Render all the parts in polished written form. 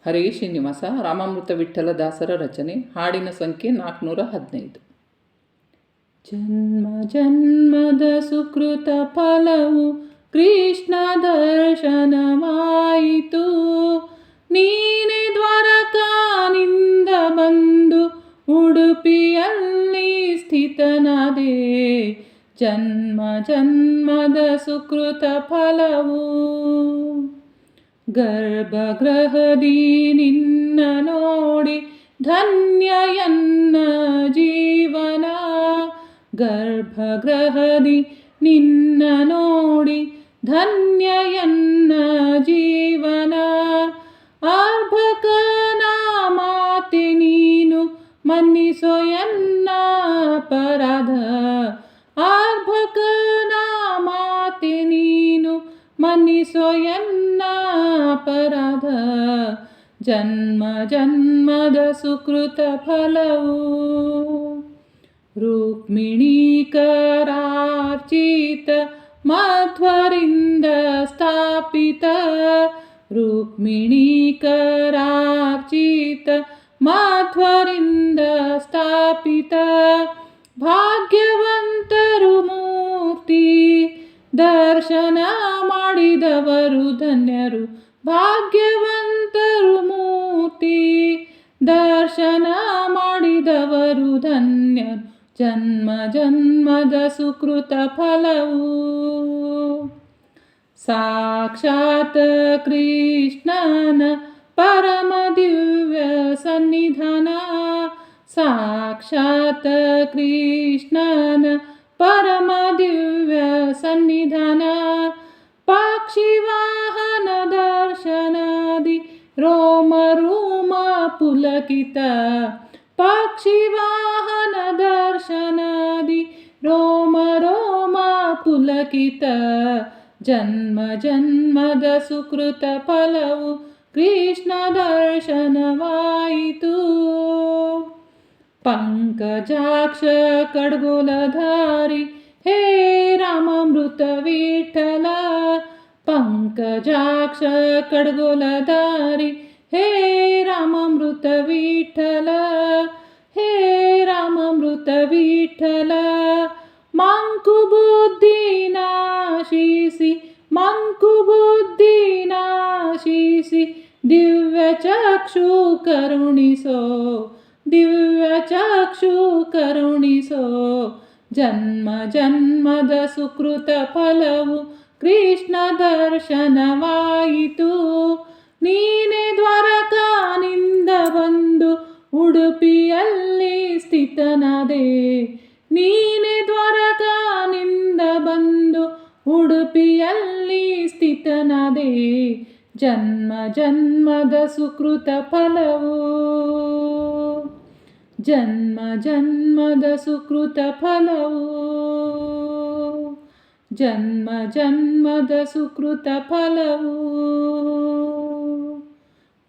ಹರೇ ಶ್ರೀನಿವಾಸ. ರಾಮಾಮೃತ ವಿಠ್ಠಲ ದಾಸರ ರಚನೆ. ಹಾಡಿನ ಸಂಖ್ಯೆ 415. ಜನ್ಮ ಜನ್ಮದ ಸುಕೃತ ಫಲವು ಕೃಷ್ಣ ದರ್ಶನವಾಯಿತು. ನೀನೆ ದ್ವಾರಕಾನಿಂದ ಬಂದು ಉಡುಪಿಯಲ್ಲಿ ಸ್ಥಿತನಾದೆ. ಜನ್ಮ ಜನ್ಮದ ಸುಕೃತ ಫಲವು ಗರ್ಭಗೃಹದಿ ನಿನ್ನ ನೋಡಿ ಧನ್ಯ ಎನ್ನ ಜೀವನ. ಗರ್ಭಗೃಹದಿ ನಿನ್ನ ನೋಡಿ ಧನ್ಯ ಎನ್ನ ಜೀವನ. ಅರ್ಭಕನ ಮಾತೆ ನೀನು ಮನ್ನಿಸೋ ಎನ್ನ ಅಪರಾಧ. ಅರ್ಭಕನ ಮಾತೆ ನೀನು ಮನ್ನಿಸೋ ಎನ್ನ ಅಪರಾಧ. ಜನ್ಮ ಜನ್ಮದ ಸುಕೃತ ಫಲವು ರುಕ್ಮಿಣೀಕರಾರ್ಚಿತ ಮಧ್ವರಿಂದ ಸ್ಥಾಪಿತ. ರುಕ್ಮಿಣೀಕರಾರ್ಚಿತ ಮಧ್ವರಿಂದ ಸ್ಥಾಪಿತ. ಭಾಗ್ಯವಂತರು ಮೂರ್ತಿ ದರ್ಶನ ಮಾಡಿದವರು ಧನ್ಯರು. ಭಾಗ್ಯವಂತರು ಮೂರ್ತಿ ದರ್ಶನ ಮಾಡಿದವರು ಧನ್ಯರು. ಜನ್ಮ ಜನ್ಮದ ಸುಕೃತ ಫಲವು ಸಾಕ್ಷಾತ್ ಕೃಷ್ಣನ ಪರಮ ದಿವ್ಯ ಸನ್ನಿಧಾನ. ಸಾಕ್ಷಾತ್ ಕೃಷ್ಣನ ಪರಮ ದಿವ್ಯ ಸನ್ನಿಧಾನ. ಪಕ್ಷಿವಾಹನ ದರ್ಶನದಿ ರೋಮ ರೋಮ ಪುಲಕಿತ. ಪಕ್ಷಿವಾಹನ ದರ್ಶನದಿ ರೋಮ ರೋಮ ಪುಲಕಿತ. ಜನ್ಮ ಜನ್ಮದ ಸುಕೃತ ಫಲವು ಕೃಷ್ಣ ದರ್ಶನವಾಯಿತು. ಪಂಕಜಾಕ್ಷ ಖಡ್ಗೋಲಧಾರಿ ಹೇ ರಾಮಾಮೃತ ವಿಠಲ. ಪಂಕಜಾಕ್ಷ ಖಡ್ಗೋಲಧಾರಿ ಹೇ ರಾಮಾಮೃತ ವಿಠಲ. ಹೇ ರಾಮಾಮೃತ ವಿಠಲ. ಮಂಕು ಬುದ್ಧಿ ನಾಶಿಸಿ ಮಂಕು ಬುದ್ಧಿ ನಾಶಿಸಿ ದಿವ್ಯ ಚಕ್ಷು ಕರುಣಿಸೋ. ದಿವ್ಯ ಚಕ್ಷು ಕರುಣಿಸೋ. ಜನ್ಮ ಜನ್ಮದ ಸುಕೃತ ಫಲವು ಕೃಷ್ಣ ದರ್ಶನವಾಯಿತು. ನೀನೆ ದ್ವಾರಕಾನಿಂದ ಬಂದು ಉಡುಪಿಯಲ್ಲಿ ಸ್ಥಿತನಾದೆ. ನೀನೆ ದ್ವಾರಕಾನಿಂದ ಬಂದು ಉಡುಪಿಯಲ್ಲಿ ಸ್ಥಿತನಾದೆ. ಜನ್ಮ ಜನ್ಮದ ಸುಕೃತ ಫಲವು ಜನ್ಮ ಜನ್ಮದ ಸುಕೃತ ಫಲವು ಜನ್ಮ ಜನ್ಮದ ಸುಕೃತ ಫಲವು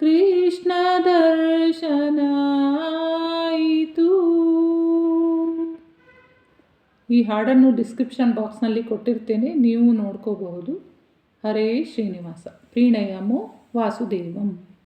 ಕೃಷ್ಣ ದರ್ಶನ ಆಯಿತು. ಈ ಹಾಡನ್ನು ಡಿಸ್ಕ್ರಿಪ್ಷನ್ ಬಾಕ್ಸ್ನಲ್ಲಿ ಕೊಟ್ಟಿರ್ತೇನೆ, ನೀವು ನೋಡ್ಕೋಬಹುದು. ಹರೇ ಶ್ರೀನಿವಾಸ. ಪ್ರೀಣಯಮೋ ವಾಸುದೇವಂ.